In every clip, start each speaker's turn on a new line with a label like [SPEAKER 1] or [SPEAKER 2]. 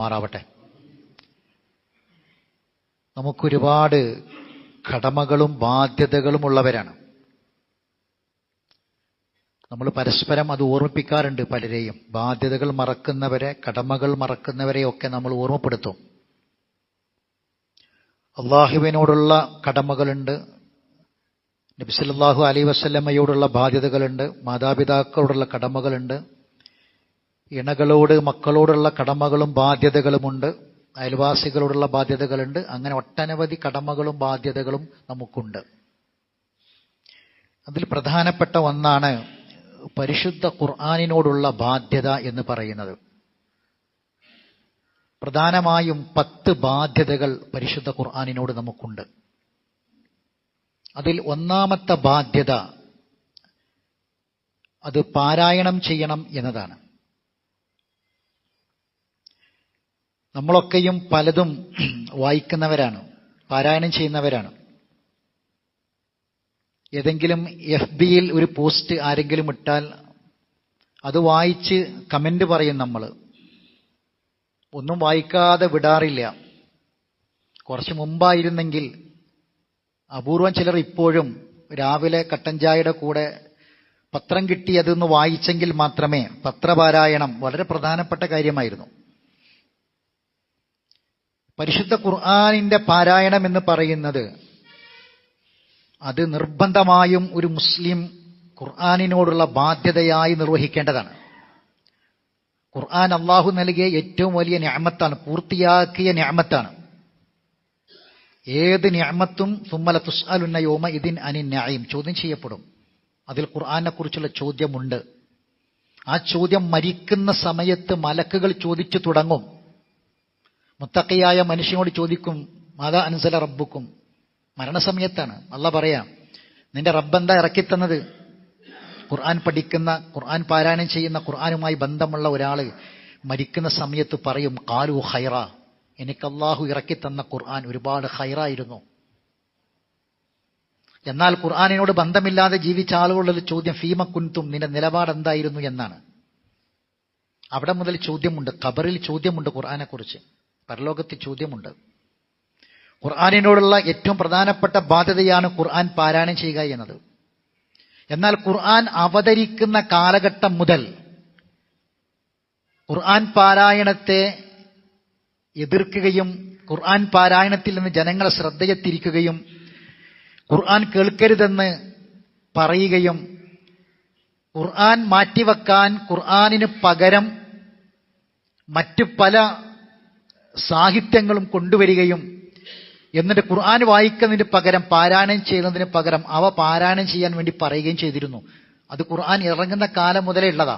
[SPEAKER 1] മാറാവട്ടെ. നമുക്കൊരുപാട് കടമകളും ബാധ്യതകളും ഉള്ളവരാണ്. നമ്മൾ പരസ്പരം അത് ഓർമ്മിപ്പിക്കാറുണ്ട് പലരെയും. ബാധ്യതകൾ മറക്കുന്നവരെ, കടമകൾ മറക്കുന്നവരെയൊക്കെ നമ്മൾ ഓർമ്മപ്പെടുത്തും. അള്ളാഹുവിനോടുള്ള കടമകളുണ്ട്, നബി സല്ലല്ലാഹു അലൈഹി വസല്ലമയോടുള്ള ബാധ്യതകളുണ്ട്, മാതാപിതാക്കളോടുള്ള കടമകളുണ്ട്, ഇണകളോട് മക്കളോടുള്ള കടമകളും ബാധ്യതകളുമുണ്ട്, അയൽവാസികളോടുള്ള ബാധ്യതകളുണ്ട്. അങ്ങനെ ഒട്ടനവധി കടമകളും ബാധ്യതകളും നമുക്കുണ്ട്. അതിൽ പ്രധാനപ്പെട്ട ഒന്നാണ് പരിശുദ്ധ ഖുർആനിനോടുള്ള ബാധ്യത എന്ന് പറയുന്നത്. പ്രധാനമായും 10 ബാധ്യതകൾ പരിശുദ്ധ ഖുർആനിനോട് നമുക്കുണ്ട്. അതിൽ ഒന്നാമത്തെ ബാധ്യത അത് പാരായണം ചെയ്യണം എന്നതാണ്. നമ്മളൊക്കെയും പലതും വായിക്കുന്നവരാണ്, പാരായണം ചെയ്യുന്നവരാണ്. ഏതെങ്കിലും FBയിൽ ഒരു പോസ്റ്റ് ആരെങ്കിലും ഇട്ടാൽ അത് വായിച്ച് കമന്റ് പറയും. നമ്മൾ ഒന്നും വായിക്കാതെ വിടാറില്ല. കുറച്ച് മുമ്പായിരുന്നെങ്കിൽ അപൂർവം ചിലർ ഇപ്പോഴും രാവിലെ കട്ടൻ ചായയുടെ കൂടെ പത്രം കിട്ടി അതൊന്ന് വായിച്ചെങ്കിൽ മാത്രമേ, പത്രപാരായണം വളരെ പ്രധാനപ്പെട്ട കാര്യമായിരുന്നു. പരിശുദ്ധ ഖുർആനിന്റെ പാരായണം എന്ന് പറയുന്നത് അത് നിർബന്ധമായും ഒരു മുസ്ലിം ഖുർആനിനോടുള്ള ബാധ്യതയായി നിർവഹിക്കേണ്ടതാണ്. ഖുർആൻ അള്ളാഹു നൽകിയ ഏറ്റവും വലിയ നിഅമത്താണ്, പൂർത്തിയാക്കിയ നിഅമത്താണ്. ഏത് നിഅമത്തും സുമ്മല തുസ്അലുന്ന യൗമ ഇദിൻ അനിൻ നഈം, ചോദ്യം ചെയ്യപ്പെടും. അതിൽ ഖുർആനെ കുറിച്ചുള്ള ചോദ്യമുണ്ട്. ആ ചോദ്യം മരിക്കുന്ന സമയത്ത് മലക്കുകൾ ചോദിച്ചു തുടങ്ങും. മുത്തഖിയായ മനുഷ്യനോട് ചോദിക്കും, മാതാ അൻസല റബ്ബുക്കും. മരണസമയത്താണ്. അല്ലാഹ് പറയാം, നിന്റെ റബ്ബെന്താ ഇറക്കിത്തന്നത്? ഖുർആൻ പഠിക്കുന്ന, ഖുർആൻ പാരായണം ചെയ്യുന്ന, ഖുർആനുമായി ബന്ധമുള്ള ഒരാൾ മരിക്കുന്ന സമയത്ത് പറയും, ഖാലു ഖൈറ, എനിക്ക് അല്ലാഹു ഇറക്കിത്തന്ന ഖുർആൻ ഒരുപാട് ഖൈറായിരുന്നു. എന്നാൽ ഖുർആനിനോട് ബന്ധമില്ലാതെ ജീവിച്ച ആളുകളുടെ ചോദ്യം, ഫീമ കുൻതും, നിന്റെ നിലപാട് എന്തായിരുന്നു എന്നാണ്. അവിടെ മുതൽ ചോദ്യമുണ്ട്. ഖബറിൽ ചോദ്യമുണ്ട് ഖുർആനെ കുറിച്ച്, പരലോകത്തിൽ ചോദ്യമുണ്ട്. ഖുർആനിനോടുള്ള ഏറ്റവും പ്രധാനപ്പെട്ട ബാധ്യതയാണ് ഖുർആൻ പാരായണം ചെയ്യുക എന്നത്. എന്നാൽ ഖുർആൻ അവതരിക്കുന്ന കാലഘട്ടം മുതൽ ഖുർആൻ പാരായണത്തെ എതിർക്കുകയും ഖുർആൻ പാരായണത്തിൽ നിന്ന് ജനങ്ങളെ ശ്രദ്ധയെ തിരിക്കുകയും ഖുർആൻ കേൾക്കരുതെന്ന് പറയുകയും ഖുർആൻ മാറ്റിവെക്കാൻ ഖുർആനിന് പകരം മറ്റു പല സാഹിത്യങ്ങളും കൊണ്ടുവരികയും എന്നിട്ട് ഖുർആൻ വായിക്കുന്നതിന് പകരം, പാരായണം ചെയ്യുന്നതിന് പകരം അവ പാരായണം ചെയ്യാൻ വേണ്ടി പറയുകയും ചെയ്തിരുന്നു. അത് ഖുർആൻ ഇറങ്ങുന്ന കാലം മുതലേ ഉള്ളതാ.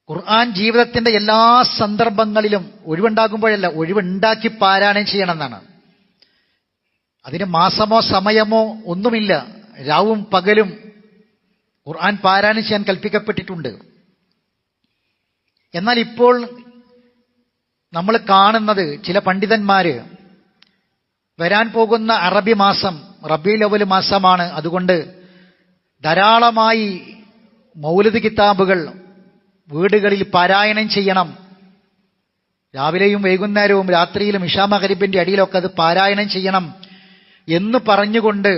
[SPEAKER 1] ഖുർആൻ ജീവിതത്തിന്റെ എല്ലാ സന്ദർഭങ്ങളിലും ഒഴിവുണ്ടാകുമ്പോഴല്ല, ഒഴിവുണ്ടാക്കി പാരായണം ചെയ്യണമെന്നാണ്. അതിന് മാസമോ സമയമോ ഒന്നുമില്ല. രാവും പകലും ഖുർആൻ പാരായണം ചെയ്യാൻ കൽപ്പിക്കപ്പെട്ടിട്ടുണ്ട്. എന്നാൽ ഇപ്പോൾ നമ്മൾ കാണുന്നത്, ചില പണ്ഡിതന്മാര് വരാൻ പോകുന്ന അറബി മാസം റബീഉൽ അവ്വൽ മാസമാണ്, അതുകൊണ്ട് ധാരാളമായി മൗലിദ് കിതാബുകൾ വീടുകളിൽ പാരായണം ചെയ്യണം, രാവിലെയും വൈകുന്നേരവും രാത്രിയിലും ഇശാ മഗ്‌രിബിന്റെ ഇടയിലൊക്കെ അത് പാരായണം ചെയ്യണം എന്ന് പറഞ്ഞുകൊണ്ട്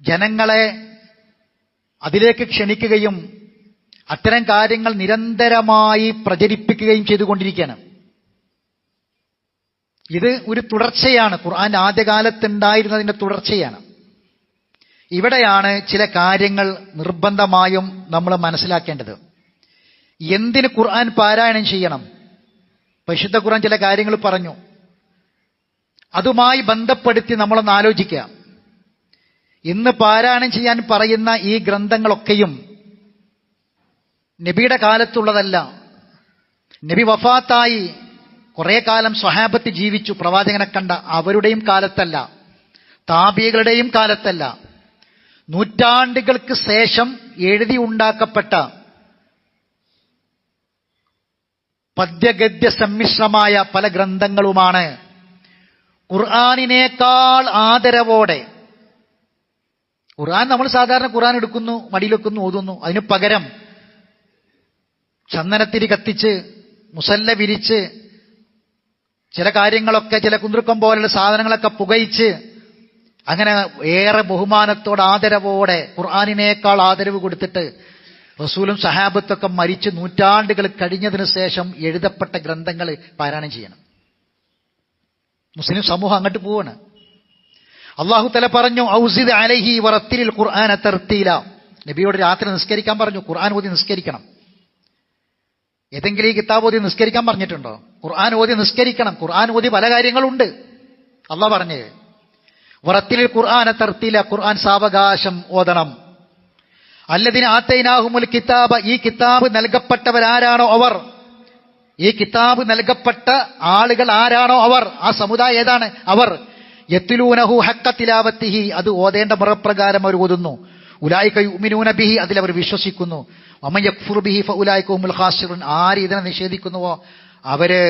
[SPEAKER 1] ജനങ്ങളെ അതിലേക്ക് ക്ഷണിക്കുകയും അത്തരം കാര്യങ്ങൾ നിരന്തരമായി പ്രചരിപ്പിക്കുകയും ചെയ്തുകൊണ്ടിരിക്കുകയാണ്. ഇത് ഒരു തുടർച്ചയാണ്, ഖുർആൻ ആദ്യകാലത്തുണ്ടായിരുന്നതിന്റെ തുടർച്ചയാണ്. ഇവിടെയാണ് ചില കാര്യങ്ങൾ നിർബന്ധമായും നമ്മൾ മനസ്സിലാക്കേണ്ടത്. എന്തിന് ഖുർആൻ പാരായണം ചെയ്യണം? പരിശുദ്ധ ഖുർആൻ ചില കാര്യങ്ങൾ പറഞ്ഞു. അതുമായി ബന്ധപ്പെടുത്തി നമ്മളൊന്ന് ആലോചിക്കുക. ഇന്ന് പാരായണം ചെയ്യാൻ പറയുന്ന ഈ ഗ്രന്ഥങ്ങളൊക്കെയും നബിയുടെ കാലത്തുള്ളതല്ല. നബി വഫാത്തായി കുറെ കാലം സ്വഹാബത്ത് ജീവിച്ചു, പ്രവാചകനെ കണ്ട, അവരുടെയും കാലത്തല്ല, താബികളുടെയും കാലത്തല്ല. നൂറ്റാണ്ടുകൾക്ക് ശേഷം എഴുതി ഉണ്ടാക്കപ്പെട്ട പദ്യഗദ്യ സമ്മിശ്രമായ പല ഗ്രന്ഥങ്ങളുമാണ് ഖുർആനിനേക്കാൾ ആദരവോടെ. ഖുർആൻ നമ്മൾ സാധാരണ ഖുർആൻ എടുക്കുന്നു, മടിയിൽ വെക്കുന്നു, ഓതുന്നു. അതിനു പകരം ചന്ദനത്തിരി കത്തിച്ച് മുസല്ല വിരിച്ച് ചില കാര്യങ്ങളൊക്കെ, ചില കുന്തുക്കം പോലുള്ള സാധനങ്ങളൊക്കെ പുകയിച്ച് അങ്ങനെ ഏറെ ബഹുമാനത്തോടെ ആദരവോടെ ഖുർആനിനേക്കാൾ ആദരവ് കൊടുത്തിട്ട് റസൂലും സഹാബത്തൊക്കെ മരിച്ച് നൂറ്റാണ്ടുകൾ കഴിഞ്ഞതിന് ശേഷം എഴുതപ്പെട്ട ഗ്രന്ഥങ്ങൾ പാരായണം ചെയ്യണം. മുസ്ലിം സമൂഹം അങ്ങോട്ട് പോവാണ്. അല്ലാഹു തആല പറഞ്ഞു, ഔസിദ് അലൈഹി വറത്തിലിൽ ഖുർആന തർത്തീല. നബിയോട് രാത്രി നിസ്കരിക്കാൻ പറഞ്ഞു, ഖുർആൻ ഓതി നിസ്കരിക്കണം. ഏതെങ്കിലും ഈ കിതാബ് ഓതി നിസ്കരിക്കാൻ പറഞ്ഞിട്ടുണ്ടോ? ഖുർആൻ ഓതി നിസ്കരിക്കണം. ഖുർആൻ ഓതി പല കാര്യങ്ങളുണ്ട് അല്ലാഹ് പറഞ്ഞേ. വറത്തിലിൽ ഖുർആന തർത്തീല, ഖുർആൻ സാവകാശം ഓതണം. അല്ലദീന ആതൈനാഹുമുൽ കിതാബ, ഈ കിതാബ് നൽകപ്പെട്ടവരാരാണോ അവർ, ഈ കിതാബ് നൽകപ്പെട്ട ആളുകൾ ആരാണോ അവർ, ആ സമുദായം ഏതാണ് അവർ, യത്ലൂനഹു ഹഖ്ക തിലാവത്തിഹി, അത് ഓതേണ്ട മുറപ്രകാരം അവർ ഓതുന്നു. ഉലൈക യുമിനൂന ബിഹി, അതിലവർ വിശ്വസിക്കുന്നു. വമൻ യക്ഫുർ ബിഹി ഫഉലൈക ഹുമുൽ ഖാസിറൂൻ, ആര് ഇതിനെ നിഷേധിക്കുന്നുവോ അവര്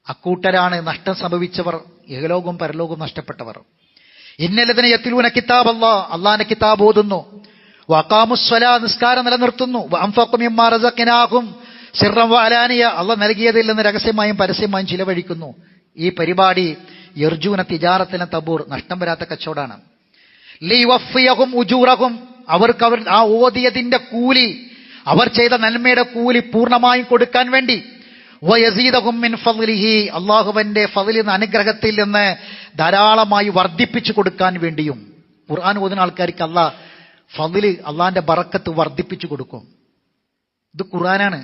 [SPEAKER 1] അക്കൂട്ടരാണ് നഷ്ടം സംഭവിച്ചവർ, ഇഹലോകവും പരലോകവും നഷ്ടപ്പെട്ടവർ. ഇന്നല്ലദീന യത്ലൂന കിതാബല്ലാഹ്, അല്ലാഹുവിന്റെ കിതാബ് ഓതുന്നു. വഖാമുസ്സലാ, നിസ്കാരം നിലനിർത്തുന്നു. വഅൻഫഖു മിമ്മാ റസഖ്നാഹും സിർറൻ വഅലാനിയ, അല്ലാഹ് നൽകിയതിൽ നിന്ന് രഹസ്യമായും പരസ്യമായും ചിലവഴിക്കുന്നു. ഈ പരിപാടി യർജൂന തിജാറത്തിന തബൂർ, നഷ്ടം വരാത്ത കച്ചവടാണ്. ലിവഫിയഹും ഉജൂറഹും, അവർക്ക് അവർ ആ ഓതിയതിന്റെ കൂലി, അവർ ചെയ്ത നന്മയുടെ കൂലി പൂർണ്ണമായും കൊടുക്കാൻ വേണ്ടി. വയസീദഹും മിൻ ഫളിഹി, അല്ലാഹുവിന്റെ ഫളിൽ, അനുഗ്രഹത്തിൽ നിന്ന് ധാരാളമായി വർദ്ധിപ്പിച്ചു കൊടുക്കാൻ വേണ്ടിയും. ഖുർആൻ ഓതുന്ന ആൾക്കാർക്ക് അല്ലാഹ് ഫളില്, അള്ളാന്റെ ബറക്കത്ത് വർദ്ധിപ്പിച്ചു കൊടുക്കും. ഇത് ഖുർആനാണ്.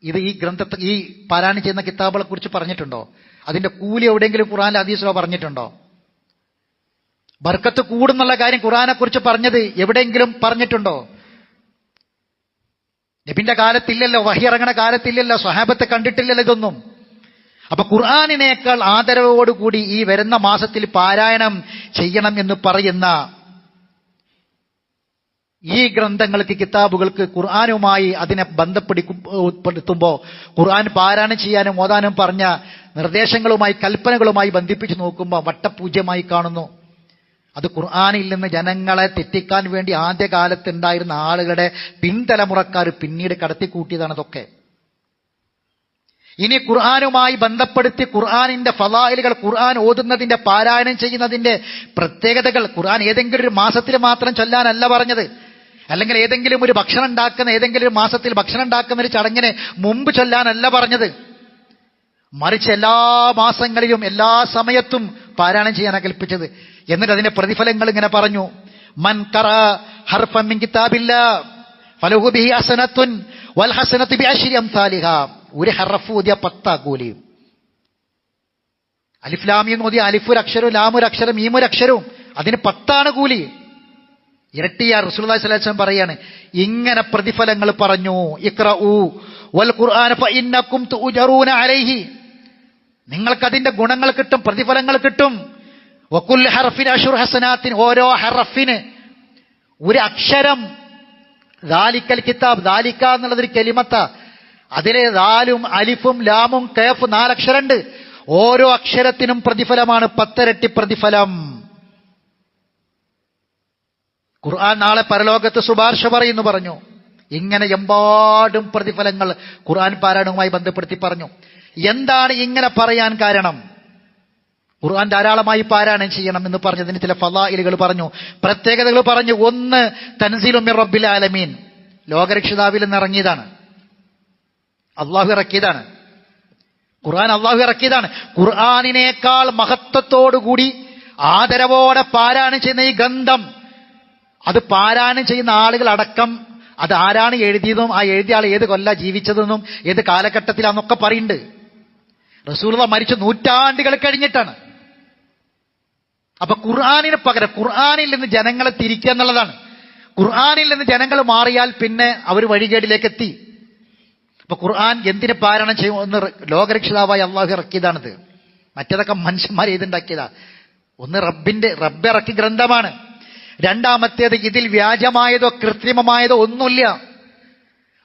[SPEAKER 1] ഇത് ഈ ഗ്രന്ഥത്തെ, ഈ പാരായണം ചെയ്യുന്ന കിതാബുകളെ കുറിച്ച് പറഞ്ഞിട്ടുണ്ടോ? അതിന്റെ കൂലി എവിടെയെങ്കിലും ഖുർആനിലെ ഹദീസിലോ പറഞ്ഞിട്ടുണ്ടോ? ബർക്കത്ത് കൂടുന്നുള്ള കാര്യം ഖുർആനെ കുറിച്ച് പറഞ്ഞത് എവിടെയെങ്കിലും പറഞ്ഞിട്ടുണ്ടോ? നബിന്റെ കാലത്തില്ലല്ലോ, വഹി ഇറങ്ങണ കാലത്തില്ലല്ലോ, സ്വഹാബത്തെ കണ്ടിട്ടില്ലല്ലോ ഇതൊന്നും. അപ്പൊ ഖുർആനിനേക്കാൾ ആദരവോടുകൂടി ഈ വരുന്ന മാസത്തിൽ പാരായണം ചെയ്യണം എന്ന് പറയുന്ന ഈ ഗ്രന്ഥങ്ങൾക്ക്, കിതാബുകൾക്ക്, ഖുർആനുമായി അതിനെ ബന്ധപ്പെടുത്തുമ്പോൾ ഖുർആൻ പാരായണം ചെയ്യാനും ഓതാനും പറഞ്ഞ നിർദ്ദേശങ്ങളുമായി, കൽപ്പനകളുമായി ബന്ധിപ്പിച്ച് നോക്കുമ്പോൾ വട്ടപൂജ്യമായി കാണുന്നു. അത് ഖുർആനിൽ നിന്ന് ജനങ്ങളെ തെറ്റിക്കാൻ വേണ്ടി ആദ്യകാലത്ത് ഉണ്ടായിരുന്ന ആളുകളുടെ പിൻതലമുറക്കാർ പിന്നീട് കടത്തിക്കൂട്ടിയതാണ് ഇതൊക്കെ. ഇനി ഖുർആനുമായി ബന്ധപ്പെടുത്തി ഖുർആനിന്റെ ഫളായിലുകൾ, ഖുർആൻ ഓതുന്നതിന്റെ, പാരായണം ചെയ്യുന്നതിന്റെ പ്രത്യേകതകൾ, ഖുർആൻ ഏതെങ്കിലും ഒരു മാസത്തിൽ മാത്രം ചൊല്ലാനല്ല പറഞ്ഞത്, അല്ലെങ്കിൽ ഏതെങ്കിലും ഒരു ഭക്ഷണം ഉണ്ടാക്കുന്ന, ഏതെങ്കിലും ഒരു മാസത്തിൽ ഭക്ഷണം ഉണ്ടാക്കുന്ന ഒരു ചടങ്ങിന് മുമ്പ് ചൊല്ലാനല്ല പറഞ്ഞത്. മറിച്ച് എല്ലാ മാസങ്ങളിലും എല്ലാ സമയത്തും പാരായണം ചെയ്യാനാണ് കൽപ്പിച്ചത്. എന്നിട്ട് അതിന്റെ പ്രതിഫലങ്ങൾ ഇങ്ങനെ പറഞ്ഞു. മൻ ഖറഅ ഹർഫൻ മിൻ കിതാബില്ലാഹ് ഫലഹു ബിഹി ഹസനത്തുൻ വൽ ഹസനത്തു ബിഅശ്രി അംസാലിഹാ, ഒരു ഹർഫ് ഓതിയ 10 കൂലി. അലിഫ് ലാം മീം ഓതിയ അലിഫ് ഒരു അക്ഷരവും ലാം ഒരു അക്ഷരം മീം ഒരു അക്ഷരവും, അതിന് 10 കൂലി. ഇരട്ടിയാ. റസൂലുള്ളാഹി സ്വല്ലല്ലാഹു അലൈഹി വസല്ലം പറയാണ്, ഇങ്ങനെ പ്രതിഫലങ്ങൾ പറഞ്ഞു. ഇഖ്റഊ വൽ ഖുർആന ഫഇന്നകും തുഅജറൂന അലൈഹി, നിങ്ങൾക്കതിന്റെ ഗുണങ്ങൾ കിട്ടും, പ്രതിഫലങ്ങൾ കിട്ടും. വകുൽ ഹർഫിൻ അശ്റു ഹസനാത്തിൻ, ഓരോ ഹർഫിന് ഒരു അക്ഷരം. ദാലിക്കൽ കിതാബ്, ദാലിക്ക എന്നുള്ളതൊരു കലിമത്ത, അതിലെ ദാലും അലിഫും ലാമും കഫ് 4 അക്ഷരമുണ്ട്. ഓരോ അക്ഷരത്തിനും പ്രതിഫലമാണ് 10 ഇരട്ടി പ്രതിഫലം. ഖുർആൻ നാളെ പരലോകത്ത് ശുപാർശ പറയുന്നു പറഞ്ഞു. ഇങ്ങനെ എമ്പാടും പ്രതിഫലങ്ങൾ ഖുർആൻ പാരായണവുമായി ബന്ധപ്പെടുത്തി പറഞ്ഞു. എന്താണ് ഇങ്ങനെ പറയാൻ കാരണം? ഖുർആൻ ധാരാളമായി പാരായണം ചെയ്യണം എന്ന് പറഞ്ഞതിന് ചില ഫളായിലുകൾ പറഞ്ഞു, പ്രത്യേകതകൾ പറഞ്ഞു. ഒന്ന്, തൻസീലുൻ മിർ റബ്ബിൽ ആലമീൻ, ലോകരക്ഷിതാവിൽ നിന്ന് ഇറങ്ങിയതാണ്, അള്ളാഹു ഇറക്കിയതാണ്. ഖുർആൻ അള്ളാഹു ഇറക്കിയതാണ്. ഖുർആനിനേക്കാൾ മഹത്വത്തോടുകൂടി ആദരവോടെ പാരായണം ചെയ്യുന്ന ഈ ഗ്രന്ഥം, അത് പാരായണം ചെയ്യുന്ന ആളുകൾ അടക്കം അത് ആരാണ് എഴുതിയതും ആ എഴുതിയ ആൾ ഏത് കൊല്ല ജീവിച്ചതെന്നും ഏത് കാലഘട്ടത്തിലാണെന്നൊക്കെ പറയുന്നുണ്ട്. റസൂലുള്ളാഹി മരിച്ച നൂറ്റാണ്ടുകൾ കഴിഞ്ഞിട്ടാണ്. അപ്പൊ ഖുർആനിന് പകരം ഖുർആനിൽ നിന്ന് ജനങ്ങളെ തിരിക്കുക എന്നുള്ളതാണ്. ഖുർആനിൽ നിന്ന് ജനങ്ങൾ മാറിയാൽ പിന്നെ അവർ വഴികേടിലേക്ക് എത്തി. അപ്പൊ ഖുർആൻ എന്തിന് പാരായണം ചെയ്യുമെന്ന് ലോകരക്ഷിതാവായി അള്ളാഹു ഇറക്കിയതാണിത്. മറ്റേതൊക്കെ മനുഷ്യന്മാർ എഴുതുണ്ടാക്കിയതാ. ഒന്ന് റബ്ബ് ഇറക്കിയ ഗ്രന്ഥമാണ്. രണ്ടാമത്തേത്, ഇതിൽ വ്യാജമായതോ കൃത്രിമമായതോ ഒന്നുമില്ല.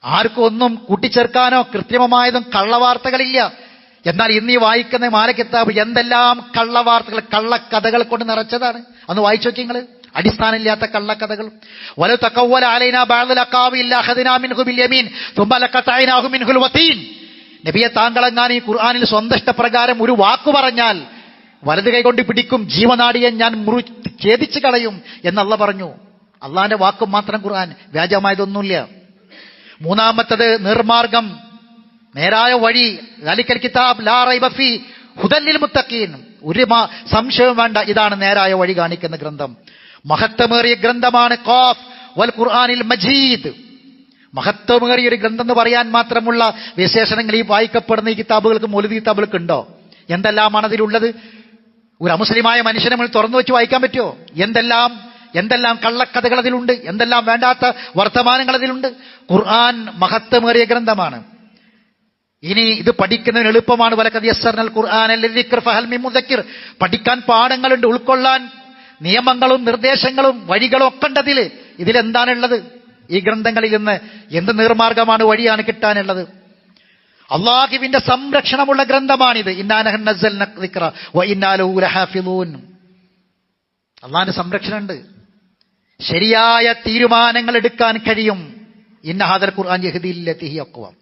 [SPEAKER 1] ആർക്കും ഒന്നും കൂട്ടിച്ചേർക്കാനോ കൃത്രിമമായതും കള്ളവാർത്തകളില്ല. എന്നാൽ ഇന്ന് ഈ വായിക്കുന്ന മാലക്കിതാബ് എന്തെല്ലാം കള്ളവാർത്തകൾ, കള്ളക്കഥകൾ കൊണ്ട് നിറച്ചതാണ്. അന്ന് വായിച്ചു നോക്കി നിങ്ങൾ, അടിസ്ഥാനമില്ലാത്ത കള്ളക്കഥകൾ. വലൗ തഖവ്വല അലൈനാ ബഅദൽ അഖാവിൽ ലഅഖദ്നാ മിൻഹു ബിൽ യമീൻ തുമ്മ ലഖതഅനാഹു മിൻഹുൽ വതീൻ നബിയെ താങ്കളെങ്ങാനും ഈ ഖുർആനിൽ സ്വന്തം ഇഷ്ടപ്രകാരം ഒരു വാക്കു പറഞ്ഞാൽ വലത് കൈകൊണ്ട് പിടിക്കും, ജീവനാടിയെ ഞാൻ ഛേദിച്ചു കളയും എന്നല്ല പറഞ്ഞു. അള്ളാന്റെ വാക്കും മാത്രം ഖുർആൻ, വ്യാജമായതൊന്നുമില്ല. മൂന്നാമത്തത് നിർമാർഗം, നേരായ വഴി. ദാലിക്കൽ കിതാബ് ലാ റൈബ ഫീ ഹുദൽ ലിൽ മുത്തഖീൻ. ഒരു സംശയവും വേണ്ട, ഇതാണ് നേരായ വഴി കാണിക്കുന്ന ഗ്രന്ഥം. മഹത്വമേറിയ ഗ്രന്ഥമാണ് ഖാഫ് വൽ ഖുർആനിൽ മജീദ്. മഹത്വമേറിയ ഒരു ഗ്രന്ഥം എന്ന് പറയാൻ മാത്രമുള്ള വിശേഷണങ്ങൾ ഈ വായിക്കപ്പെടുന്ന ഈ കിതാബുകൾക്ക്, മൗലിദ് കിതാബുകൾക്ക് ഉണ്ടോ? എന്തെല്ലാമാണ് അതിലുള്ളത്? ഒരു അമുസ്ലിമായ മനുഷ്യനെ നമ്മൾ തുറന്നു വെച്ച് വായിക്കാൻ പറ്റുമോ? എന്തെല്ലാം കള്ളക്കഥകൾ അതിലുണ്ട്, എന്തെല്ലാം വേണ്ടാത്ത വർത്തമാനങ്ങൾ അതിലുണ്ട്. ഖുർആൻ മഹത്വമേറിയ ഗ്രന്ഥമാണ്. ഇനി ഇത് പഠിക്കുന്നതിന് എളുപ്പമാണ്. വലഖദ് യസ്സർനൽ ഖുർആന ലിദ്ദിക്ർ ഫഹൽ മിൻ മുദക്കിർ. പഠിക്കാൻ പാഠങ്ങളുണ്ട്, ഉൾക്കൊള്ളാൻ നിയമങ്ങളും നിർദ്ദേശങ്ങളും വഴികളും ഒക്കെ ഉണ്ട് അതിൽ. ഇതിലെന്താണുള്ളത്? ഈ ഗ്രന്ഥങ്ങളിൽ നിന്ന് എന്ത് നിർമാർഗമാണ്, വഴിയാണ് കിട്ടാനുള്ളത്? അള്ളാഹുവിന്റെ സംരക്ഷണമുള്ള ഗ്രന്ഥമാണിത്. ഇന്നാ നഹ്നു നസ്സൽന ദിക്റ വ ഇന്നാ ലഹു ലഹാഫിളൂൻ. അള്ളാഹിന്റെ സംരക്ഷണമുണ്ട്. ശരിയായ തീരുമാനങ്ങൾ എടുക്കാൻ കഴിയും. ഇന്ന ഹാദൽ ഖുർആൻ യഹ്ദി ലില്ലതി ഹിയ അഖ്വം.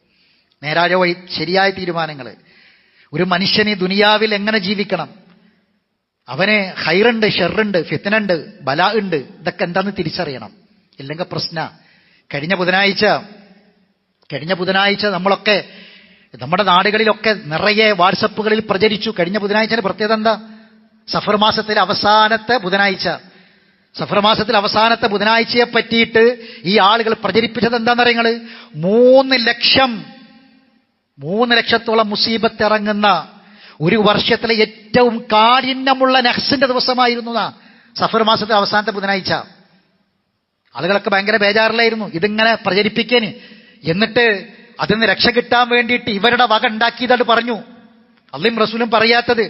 [SPEAKER 1] നേരായ വഴി, ശരിയായ തീരുമാനങ്ങൾ. ഒരു മനുഷ്യന് ദുനിയാവിൽ എങ്ങനെ ജീവിക്കണം, അവന് ഖൈറുണ്ട്, ഷെറുണ്ട്, ഫിത്നയുണ്ട്, ബലാ ഉണ്ട്, ഇതൊക്കെ എന്താന്ന് തിരിച്ചറിയണം. ഇല്ലെങ്കിൽ പ്രശ്ന. കഴിഞ്ഞ ബുധനാഴ്ച നമ്മളൊക്കെ നമ്മുടെ നാടുകളിലൊക്കെ നിറയെ വാട്സപ്പുകളിൽ പ്രചരിച്ചു. കഴിഞ്ഞ ബുധനാഴ്ചയുടെ പ്രത്യേകത എന്താ? സഫർ മാസത്തിലെ അവസാനത്തെ ബുധനാഴ്ചയെ പറ്റിയിട്ട് ഈ ആളുകൾ പ്രചരിപ്പിച്ചത് എന്താണെന്നറിയങ്ങള്? 3 ലക്ഷത്തോളം മുസീബത്ത് ഇറങ്ങുന്ന ഒരു വർഷത്തിലെ ഏറ്റവും കാഠിന്യമുള്ള നഹ്സിന്റെ ദിവസമായിരുന്നു സഫർ മാസത്തിലെ അവസാനത്തെ ബുധനാഴ്ച. ആളുകളൊക്കെ ഭയങ്കര ബേജാറിലായിരുന്നു ഇതിങ്ങനെ പ്രചരിപ്പിക്കാന്. എന്നിട്ട് അതിന് രക്ഷ കിട്ടാൻ വേണ്ടിയിട്ട് ഇവരുടെ വക ഉണ്ടാക്കിയതായിട്ട് പറഞ്ഞു. അള്ളയും റസൂലും പറയാത്തത്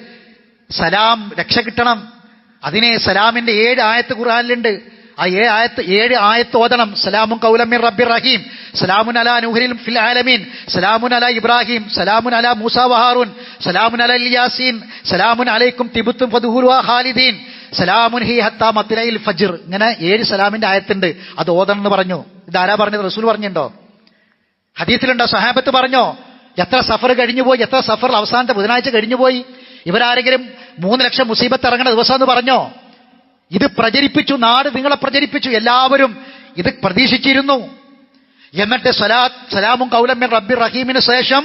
[SPEAKER 1] സലാം രക്ഷ കിട്ടണം. അതിനെ സലാമിന്റെ 7 ആയത്ത് ഖുർആനിലുണ്ട്. ആ 7 ആയത്ത് ഓതണം. സലാമുൻ ഖൗലൻ മിർ റബ്ബിർ റഹീം, സലാമുൻ അലാ നൂഹിൻ ഫിൽ ആലമീൻ, സലാമുൻ അലാ ഇബ്രാഹിം, സലാമുൻ അലാ മൂസ വ ഹാറൂൻ, സലാമുൻ അലാ യാസീൻ, സലാമുൻ അലൈക്കും തിബ്തും ഫദ്ഖുലുഹാ ഖാലിദീൻ, സലാമുൻ ഹി ഹത്താ മത്ലഇൽ ഫജ്ർ. ഇങ്ങനെ 7 സലാമിന്റെ ആയത്തുണ്ട്. അത് ഓതണം എന്ന് പറഞ്ഞു. ഇതാരാ പറഞ്ഞത്? റസൂൽ പറഞ്ഞിട്ടുണ്ടോ? ഹദീസിലുണ്ടോ? സഹാബത്ത് പറഞ്ഞോ? എത്ര സഫർ കഴിഞ്ഞുപോയി, എത്ര സഫർ അവസാനത്തെ ബുധനാഴ്ച കഴിഞ്ഞുപോയി. ഇവരാരെങ്കിലും 3 ലക്ഷം മുസീബത്ത് ഇറങ്ങുന്ന ദിവസം എന്ന് പറഞ്ഞോ? ഇത് പ്രചരിപ്പിച്ചു, നാട് നിങ്ങളെ പ്രചരിപ്പിച്ചു. എല്ലാവരും ഇത് പ്രതീക്ഷിച്ചിരുന്നു. എന്നിട്ട് സലാമുൻ ഖൗലൻ മിർ റബ്ബിർ റഹീമിന് ശേഷം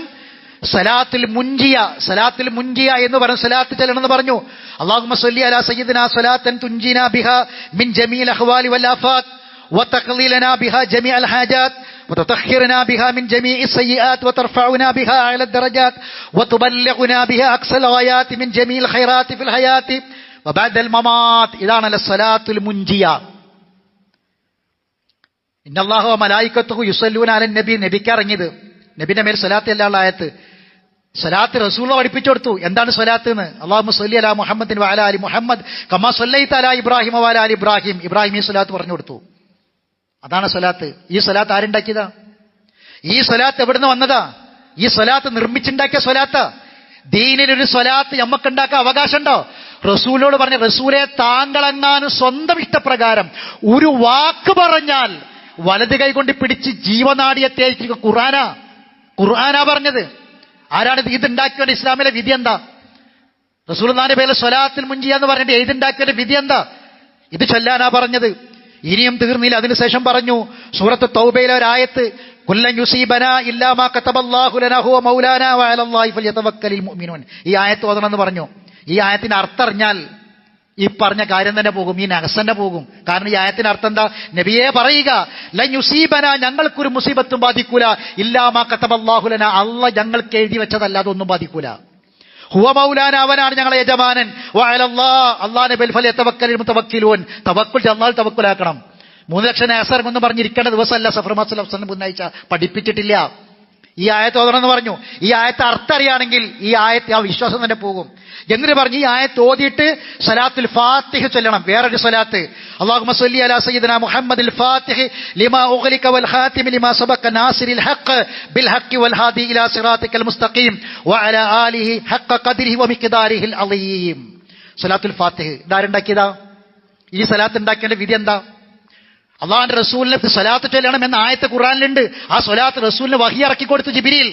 [SPEAKER 1] സലാത്തുൽ മുൻജിയ എന്ന് പറഞ്ഞ സലാത്ത് ചെല്ലണമെന്ന് പറഞ്ഞു. അല്ലാഹുമ്മ സ്വല്ലി അലാ സയ്യിദിനാ സ്വലാത്തൻ തുൻജിനാ ബിഹാ മിൻ ജമീൽ അഹ്വാലി വൽ ആഫാത്ത് വതഖ്ളി ലനാ ബിഹാ ജമീഅൽ ഹാജാത്ത് وتطهرنا بها من جميع السيئات وترفعنا بها أعلى الدرجات وتبلغنا بها أقصى الغايات من جميع الخيرات في الحياة وبعد الممات. ഇതാണ് الصلاة المنجية. إن الله وملائكته يصلون على النبي. നബിക്ക് ഇറങ്ങിയത്, നബിയുടെ മേൽ സ്വലാത്ത് അല്ലാഹുള്ള ആയത്ത്. സ്വലാത്ത് റസൂൽ പഠിപ്പിച്ചു കൊടുത്തു. എന്താണ് സ്വലാത്ത് എന്ന്? അല്ലാഹുമ്മ സ്വല്ലി അലാ മുഹമ്മദിൻ വ അലാ ആലി മുഹമ്മദ് കമാ സ്വല്ലൈത അലാ ഇബ്രാഹിം വ അലാ ആലി ഇബ്രാഹിം. ഇബ്രാഹിം ഈ സ്വലാത്ത് പറഞ്ഞു കൊടുത്തു. അതാണ് സ്വലാത്ത്. ഈ സ്വലാത്ത് ആരുണ്ടാക്കിയതാ? ഈ സ്വലാത്ത് എവിടുന്ന് വന്നതാ? ഈ സ്വലാത്ത് നിർമ്മിച്ചുണ്ടാക്കിയ സ്വലാത്താ. ദീനിലൊരു സ്വലാത്ത് നമുക്കുണ്ടാക്കാൻ അവകാശമുണ്ടോ? റസൂലിനോട് പറഞ്ഞ, റസൂലെ താങ്കളെങ്ങാനും സ്വന്തം ഇഷ്ടപ്രകാരം ഒരു വാക്ക് പറഞ്ഞാൽ വലത് കൈ കൊണ്ട് പിടിച്ച് ജീവനാടിയെ തേക്കുക. ഖുർആനാ പറഞ്ഞത്. ആരാണ് ഇതുണ്ടാക്കിയത്? ഇസ്ലാമിലെ വിധി എന്താ? റസൂലുള്ളാഹിന്റെ പേരിൽ സ്വലാത്തുൽ മുൻജിയ എന്ന് പറഞ്ഞിട്ട് ഇതുണ്ടാക്കിയതിന്റെ വിധി എന്താ? ഇത് ചൊല്ലാനാ പറഞ്ഞത്. ഇനിയും തീർന്നില്ല. അതിനുശേഷം പറഞ്ഞു സൂറത്ത് തൗബയിലെ ഒരായത്ത്, കുല്ലൻ യുസീബനാ ഇല്ലാ മാ കതബല്ലാഹു ലനാ ഹുവ മൗലാനാ വ അലല്ലാഹി ഫൽയതവക്കലിൽ മുഅ്മിനൂൻ. ഈ ആയത്ത് ഓതണമെന്ന് പറഞ്ഞു. ഈ ആയത്തിന്റെ അർത്ഥം അറിഞ്ഞാൽ ഈ പറഞ്ഞ കാര്യം തന്നെ പോകും, ഈ നഹ്സന്നെ പോകും. കാരണം ഈ ആയത്തിന്റെ അർത്ഥം എന്താ? നബിയെ പറയുക, ലൻ യുസീബനാ, ഞങ്ങൾക്കൊരു മുസീബത്തും ബാധിക്കൂല, ഇല്ലാ മാ കതബല്ലാഹു ലനാ, അല്ലാഹ് ഞങ്ങൾക്ക് എഴുതി വെച്ചതല്ലാതെ ഒന്നും ബാധിക്കൂല. ഹുവ മൗലാന, അവനാണ് ഞങ്ങളെ യജമാനൻ. അള്ളാഹുവിന്റെ മേൽ ഫൽയതവക്കലിൽ മുതവക്കിലൂൻ, തവക്കുൽ അല്ലാഹുവിൽ തവക്കുലാക്കണം. 3 ലക്ഷം നഹ്സറെന്ന് പറഞ്ഞിരിക്കേണ്ട ദിവസമല്ല സഫർ മാസത്തിൽ അവസാനം ബുധനാഴ്ച. പഠിപ്പിച്ചിട്ടില്ല. ഈ ആയത്ത് ഓതണമെന്ന് പറഞ്ഞു. ഈ ആയത്ത് അർത്ഥം അറിയാണെങ്കിൽ ഈ ആയത്ത് ആ വിശ്വാസം തന്നെ പോകും. എന്നിട്ട് പറഞ്ഞു ഈ ആയത്ത് ഓതിയിട്ട് സലാത്തുൽ ഫാത്തിഹ ചൊല്ലണം. വേറൊരു സലാത്ത്, അല്ലാഹുമ്മ സ്വല്ലി അലാ സയ്യിദിനാ മുഹമ്മദിൽ ഫാത്തിഹി ലിമാ ഉഗ്ലിക വൽ ഖാതിമി ലിമാ സബഖ നാസിരിൽ ഹഖ് ബിൽ ഹഖ് വൽ ഹാദി ഇലാ സിറാത്തിക്കൽ മുസ്തഖീം വ അലാ ആലിഹി ഹഖ ഖദ്രിഹി വ മിഖ്ദാരിഹിൽ അളീം. സലാത്തുൽ ഫാത്തിഹ ഇതാരുണ്ടാക്കിയതാ? ഈ സലാത്ത് ഉണ്ടാക്കിയതിന്റെ വിധി എന്താ? അള്ളാഹുവിന്റെ റസൂലിന് സ്വലാത്ത് ചൊല്ലണം എന്ന ആയത്ത് ഖുർആനിലുണ്ട്. ആ സ്വലാത്ത് റസൂലിന് വഹി ഇറക്കി കൊടുത്തു ജിബ്രീൽ.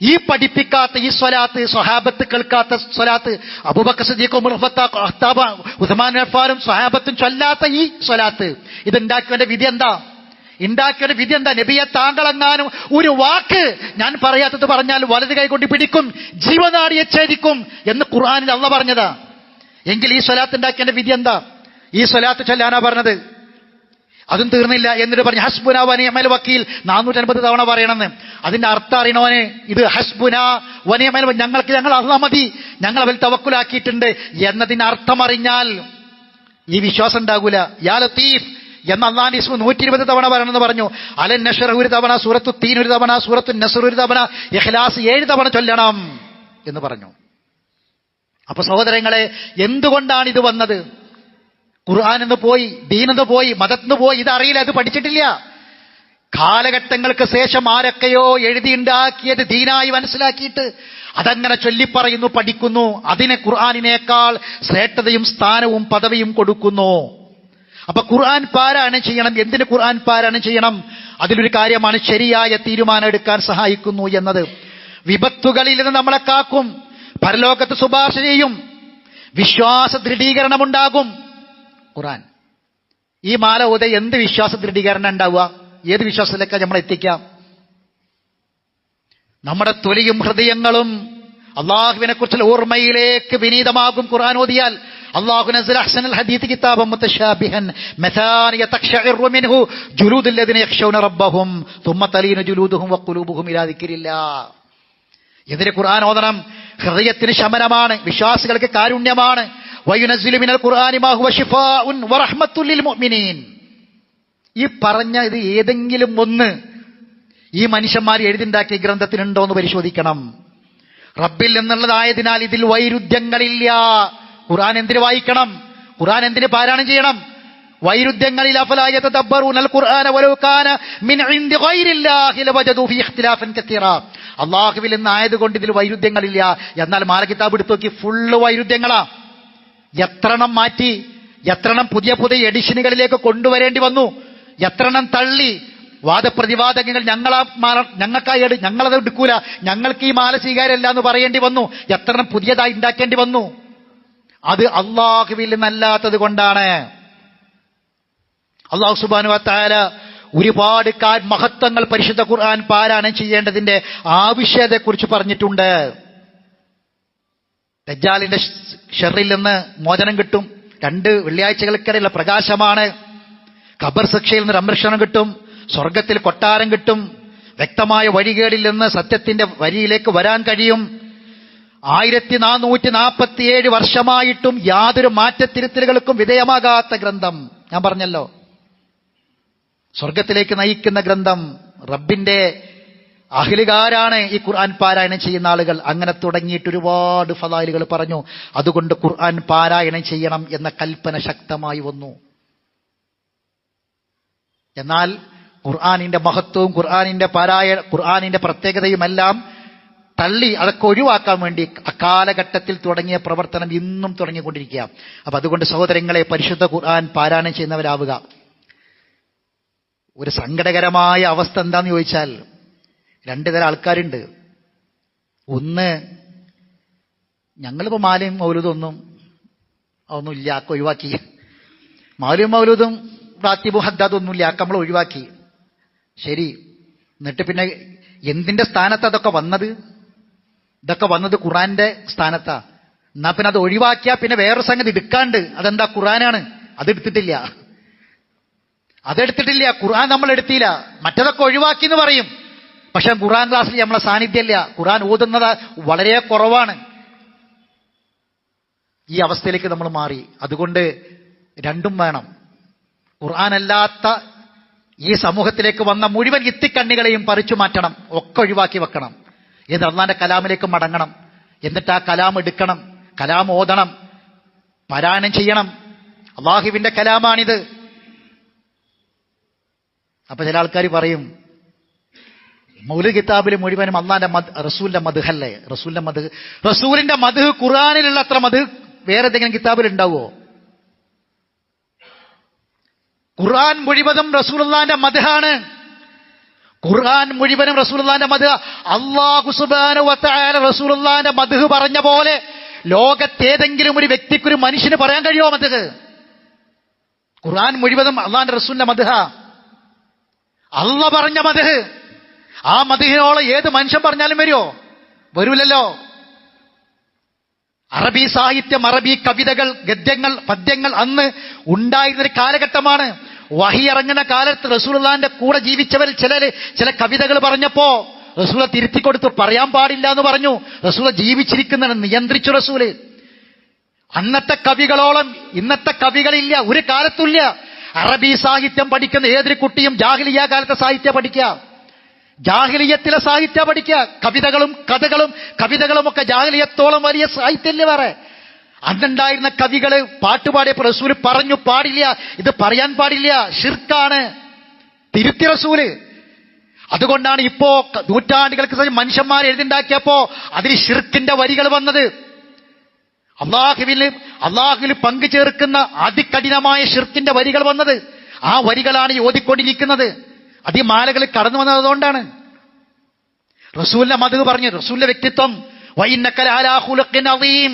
[SPEAKER 1] ഈ പഠിപ്പിക്കാത്ത ഈ സ്വലാത്ത്, സ്വഹാബത്ത് കേൾക്കാത്ത സ്വലാത്ത്, അബൂബക്കർ സിദ്ദീഖ്, ഉമർ ഖത്താബ്, ഉസ്മാൻ അഫ്ഫാനും സ്വഹാബത്തും ചൊല്ലാത്ത ഈ സ്വലാത്ത്, ഇത് ഉണ്ടാക്കിയവന്റെ വിധി എന്താ? ഉണ്ടാക്കിയവന്റെ വിധി എന്താ? നബിയെ, താങ്കളെങ്ങാനും ഒരു വാക്ക് ഞാൻ പറയാത്തത് പറഞ്ഞാൽ വലത് കൈ കൊണ്ട് പിടിക്കും, ജീവനാടിയെ ഛേദിക്കും എന്ന് ഖുർആനിൽ അള്ളാഹ് പറഞ്ഞതാ. എങ്കിൽ ഈ സ്വലാത്ത് ഉണ്ടാക്കിയവന്റെ വിധി എന്താ? ഈ സ്വലാത്ത് ചൊല്ലാനാ പറഞ്ഞത്. അതും തീർന്നില്ല, എന്നിട്ട് പറഞ്ഞു ഹസ്ബുനാ വ നിഅമൽ വക്കീൽ 450 തവണ പറയണമെന്ന്. അതിന്റെ അർത്ഥം അറിയണവന് ഇത് ഹസ്ബുനാ വ നിഅമൽ, ഞങ്ങൾ അല്ലാഹ് മതി, ഞങ്ങൾ അവൽ തവക്കുലാക്കിയിട്ടുണ്ട് എന്നതിന് അർത്ഥം അറിഞ്ഞാൽ ഈ വിശ്വാസം ഉണ്ടാകൂല. യാ ലത്തീഫ് എന്ന അല്ലാഹുവിന്റെ ഇസ്മ 120 തവണ പറയണമെന്ന് പറഞ്ഞു. അലൻ നശ്ർ ഒരു തവണ, സൂറത്തു തീൻ ഒരു തവണ, സൂറത്തു നസ്ർ ഒരു തവണ, ഇഖ്ലാസ് 7 തവണ ചൊല്ലണം എന്ന് പറഞ്ഞു. അപ്പൊ സഹോദരങ്ങളെ, എന്തുകൊണ്ടാണ് ഇത് വന്നത്? ഖുർആനെന്ന് പോയി, ദീനെന്ന് പോയി, മതത്തിന് പോയി. ഇതറിയില്ല, അത് പഠിച്ചിട്ടില്ല. കാലഘട്ടങ്ങൾക്ക് ശേഷം ആരൊക്കെയോ എഴുതിയുണ്ടാക്കിയത് ദീനായി മനസ്സിലാക്കിയിട്ട് അതങ്ങനെ ചൊല്ലിപ്പറയുന്നു, പഠിക്കുന്നു. അതിനെ ഖുർആനിനേക്കാൾ ശ്രേഷ്ഠതയും സ്ഥാനവും പദവിയും കൊടുക്കുന്നു. അപ്പൊ ഖുർആൻ പാരായണം ചെയ്യണം. എന്തിന് ഖുർആൻ പാരായണം ചെയ്യണം? അതിലൊരു കാര്യമാണ് ശരിയായ തീരുമാനം എടുക്കാൻ സഹായിക്കുന്നു എന്നത്. വിപത്തുകളിൽ നിന്ന് നമ്മളെ കാക്കും, പരലോകത്ത് ശുപാർശ ചെയ്യും, വിശ്വാസ ദൃഢീകരണമുണ്ടാകും ഖുർആൻ. ഈ മാല ഓതെ എന്ത് വിശ്വാസ ദൃഢീകരണം ഉണ്ടാവുക? ഏത് വിശ്വാസത്തിലേക്കാണ് നമ്മൾ എത്തിക്കാം? നമ്മുടെ തൊലിയും ഹൃദയങ്ങളും അള്ളാഹുവിനെ കുറിച്ചുള്ള ഓർമ്മയിലേക്ക് വിനീതമാകും ഖുർആൻ ഓതിയാൽ. അല്ലാഹു നസ്സല അഹ്സനൽ ഹദീസ് കിതാബൻ മുതശാബിഹൻ മഥാനിയ തഖ്ശഇറു മിൻഹു ജുലൂദുൽ ലദീന യഖ്ശൗന റബ്ബഹും സുമ്മ തലീനു ജുലൂദുഹും വഖുലൂബുഹും ഇലാ ദിക്രില്ലാഹ്. ഇതിന് ഖുർആൻ ഓതണം. ഹൃദയത്തിന് ശമനമാണ്, വിശ്വാസികൾക്ക് കാരുണ്യമാണ്. വയുനസ്സിലു മിനൽ ഖുർആനി മാ ഹുവ ശിഫാഉൻ വറഹ്മത്തുൽ ലിൽ മുഅ്മിനീൻ. ഈ പറഞ്ഞ ഇത് ഏതെങ്കിലും ഒന്ന് ഈ മനുഷ്യന്മാർ എഴുതിണ്ടാക്കിയ ഗ്രന്ഥത്തിനുണ്ടോ എന്ന് പരിശോധിക്കണം. റബ്ബിൽ നിന്നുള്ളതായതിനാൽ ഇതിൽ വൈരുദ്ധ്യങ്ങളില്ല. ഖുർആൻ എന്തിനു വായിക്കണം? ഖുർആൻ എന്തിനു പാരായണം ചെയ്യണം? വൈരുദ്ധ്യങ്ങളിൽ അഫലാ യതദബ്ബറൂനൽ ഖുർആന വലൗ കാന മിൻ ഇൻദി ഗൈരില്ലാഹി ലവജദൂ ഫീ ഇഖ്തിലാഫൻ കസീറാ. അല്ലാഹുവിൽ നിന്നായതുകൊണ്ട് ഇതിൽ വൈരുദ്ധ്യങ്ങളില്ല. എന്നാൽ മാല കിതാബ് എടുത്തു നോക്കി, ഫുള്ള് വൈരുദ്ധ്യങ്ങളാ. എത്രണ്ണം മാറ്റി, എത്രണ്ണം പുതിയ പുതിയ എഡിഷനുകളിലേക്ക് കൊണ്ടുവരേണ്ടി വന്നു, എത്രണ്ണം തള്ളി. വാദപ്രതിവാദങ്ങൾ ഞങ്ങളത് എടുക്കൂല, ഞങ്ങൾക്ക് ഈ മാല സ്വീകാര്യമല്ല എന്ന് പറയേണ്ടി വന്നു. എത്രണ്ണം പുതിയതായി ഉണ്ടാക്കേണ്ടി വന്നു. അത് അള്ളാഹുവിൽ നിന്നല്ലാത്തത് കൊണ്ടാണ്. അള്ളാഹു സുബ്ഹാനഹു വ തആല ഒരുപാട് മഹത്വങ്ങൾ പരിശുദ്ധ ഖുർആൻ പാരായണം ചെയ്യേണ്ടതിന്റെ ആവശ്യകതയെക്കുറിച്ച് പറഞ്ഞിട്ടുണ്ട്. ദജ്ജാലിന്റെ ഷർറിൽ നിന്ന് മോചനം കിട്ടും. 2 വെള്ളിയാഴ്ചകൾക്കിടയിലുള്ള പ്രകാശമാണ്. ഖബർ ശിക്ഷയിൽ നിന്ന് സംരക്ഷണം കിട്ടും. സ്വർഗത്തിൽ കൊട്ടാരം കിട്ടും. വ്യക്തമായ വഴികേടിൽ നിന്ന് സത്യത്തിന്റെ വരിയിലേക്ക് വരാൻ കഴിയും. 1447 വർഷമായിട്ടും യാതൊരു മാറ്റത്തിരുത്തലുകൾക്കും വിധേയമാകാത്ത ഗ്രന്ഥം. ഞാൻ പറഞ്ഞല്ലോ, സ്വർഗത്തിലേക്ക് നയിക്കുന്ന ഗ്രന്ഥം. റബ്ബിന്റെ അഹ്ലുകാരാണ് ഈ ഖുർആൻ പാരായണം ചെയ്യുന്ന ആളുകൾ. അങ്ങനെ തുടങ്ങിയിട്ട് ഒരുപാട് ഫളായിലുകൾ പറഞ്ഞു. അതുകൊണ്ട് ഖുർആൻ പാരായണം ചെയ്യണം എന്ന കൽപ്പന ശക്തമായി വന്നു. എന്നാൽ ഖുർആനിന്റെ മഹത്വവും ഖുർആനിന്റെ പ്രത്യേകതയുമെല്ലാം തള്ളി അതൊക്കെ ഒഴിവാക്കാൻ വേണ്ടി അക്കാലഘട്ടത്തിൽ തുടങ്ങിയ പ്രവർത്തനം ഇന്നും തുടങ്ങിക്കൊണ്ടിരിക്കുക. അപ്പൊ അതുകൊണ്ട് സഹോദരങ്ങളെ, പരിശുദ്ധ ഖുർആൻ പാരായണം ചെയ്യുന്നവരാവുക. ഒരു സങ്കടകരമായ അവസ്ഥ എന്താന്ന് ചോദിച്ചാൽ, 2 തരം ആൾക്കാരുണ്ട്. ഒന്ന്, ഞങ്ങളിപ്പോൾ മാലയും മൗലൂദും അതൊന്നും ഇല്ല, ആക്ക ഒഴിവാക്കി. മാലയും മൗലൂദും റാത്തിബും ഹദ്ദാദൊന്നും ഇല്ല, ആക്ക നമ്മൾ ഒഴിവാക്കി. ശരി, എന്നിട്ട് പിന്നെ എന്തിന്റെ സ്ഥാനത്ത് അതൊക്കെ വന്നത്? ഇതൊക്കെ വന്നത് ഖുർആന്റെ സ്ഥാനത്താ. എന്നാ പിന്നെ അത് ഒഴിവാക്കിയാ പിന്നെ വേറൊരു സംഗതി എടുക്കാണ്ട്. അതെന്താ? ഖുർആനാണ്. അതെടുത്തിട്ടില്ല. ഖുർആൻ നമ്മൾ എടുത്തില്ല. മറ്റതൊക്കെ ഒഴിവാക്കി എന്ന് പറയും. പക്ഷെ ഖുർആൻ ക്ലാസ്സിൽ നമ്മളെ സാന്നിധ്യമില്ല. ഖുർആൻ ഓതുന്നത് വളരെ കുറവാണ്. ഈ അവസ്ഥയിലേക്ക് നമ്മൾ മാറി. അതുകൊണ്ട് രണ്ടും വേണം. ഖുർആൻ അല്ലാത്ത ഈ സമൂഹത്തിലേക്ക് വന്ന മുഴുവൻ ഇത്തിക്കണ്ണികളെയും പറിച്ചു മാറ്റണം, ഒക്കെ ഒഴിവാക്കി വെക്കണം. ഇത് അള്ളാന്റെ കലാമിലേക്ക് മടങ്ങണം. എന്നിട്ട് ആ കലാം എടുക്കണം, കലാം ഓതണം, പാരായണം ചെയ്യണം. അള്ളാഹുവിന്റെ കലാമാണിത്. അപ്പൊ ചില ആൾക്കാർ പറയും, മൗലിദ് കിതാബിൽ മുഴുവനും അള്ളാന്റെ റസൂലിന്റെ മദ്ഹല്ലേ? റസൂലിന്റെ മദ്ഹ് ഖുർആനിലുള്ള അത്ര മദ്ഹ് വേറെ ഏതെങ്കിലും കിതാബിൽ ഉണ്ടാവുമോ? ഖുർആൻ മുഴുവനും റസൂലുള്ളാഹിന്റെ മദ്ഹാണ്. ഖുർആൻ മുഴുവനും റസൂലുള്ളാഹിന്റെ മദ്ഹ്. അല്ലാഹു സുബ്ഹാനഹു വ തആല റസൂലുള്ളാഹിന്റെ മദ്ഹ് പറഞ്ഞ പോലെ ലോകത്തേതെങ്കിലും ഒരു വ്യക്തിക്ക്, ഒരു മനുഷ്യന് പറയാൻ കഴിയുമോ മദ്ഹ്? ഖുർആൻ മുഴുവനും അള്ളാഹിന്റെ റസൂലിന്റെ മദ്ഹ, അള്ള പറഞ്ഞ മദ്ഹ്. ആ മദ്ഹിനോളം ഏത് മനുഷ്യൻ പറഞ്ഞാലും വരുമോ? വരൂലല്ലോ. അറബി സാഹിത്യം, അറബി കവിതകൾ, ഗദ്യങ്ങൾ, പദ്യങ്ങൾ അന്ന് ഉണ്ടായിരുന്നൊരു കാലഘട്ടമാണ്. വഹി ഇറങ്ങുന്ന കാലത്ത് റസൂലുള്ളാഹിന്റെ കൂടെ ജീവിച്ചവർ ചില കവിതകൾ പറഞ്ഞപ്പോ റസൂല തിരുത്തിക്കൊടുത്തു. പറയാൻ പാടില്ല എന്ന് പറഞ്ഞു. റസൂല ജീവിച്ചിരിക്കുന്നതിന് നിയന്ത്രിച്ചു റസൂല്. അന്നത്തെ കവികളോളം ഇന്നത്തെ കവികളില്ല, ഒരു കാലത്തുമില്ല. അറബി സാഹിത്യം പഠിക്കുന്ന ഏതൊരു കുട്ടിയും ജാഹിലിയ്യ കാലത്തെ സാഹിത്യം പഠിക്കുക, ജാഹിലിയത്തിലെ സാഹിത്യം പഠിക്കുക. കവിതകളും കഥകളും കവിതകളും ഒക്കെ ജാഹിലിയത്തോളം വലിയ സാഹിത്യമില്ല വേറെ. അന്നുണ്ടായിരുന്ന കവികള് പാട്ടുപാടിയപ്പോൾ റസൂല് പറഞ്ഞു പാടില്ല, ഇത് പറയാൻ പാടില്ല, ഷിർക്കാണ്, തിരുത്തി റസൂല്. അതുകൊണ്ടാണ് ഇപ്പോ നൂറ്റാണ്ടുകൾക്ക് ശേഷം മനുഷ്യന്മാർ എഴുതിണ്ടാക്കിയപ്പോ അതിൽ ഷിർക്കിന്റെ വരികൾ വന്നത്. അള്ളാഹുവിൽ പങ്കു ചേർക്കുന്ന അതികഠിനമായ ഷിർക്കിന്റെ വരികൾ വന്നത്. ആ വരികളാണ് ഓതിക്കൊണ്ടിരിക്കുന്നത്. അത് ഈ മാലകൾ കടന്നു വന്നത് അതുകൊണ്ടാണ്. റസൂലിന്റെ മദ്ഹ് പറഞ്ഞു. റസൂലിന്റെ വ്യക്തിത്വം വഇന്നക ലഅലാ ഖുലുഖിൻ അദീം,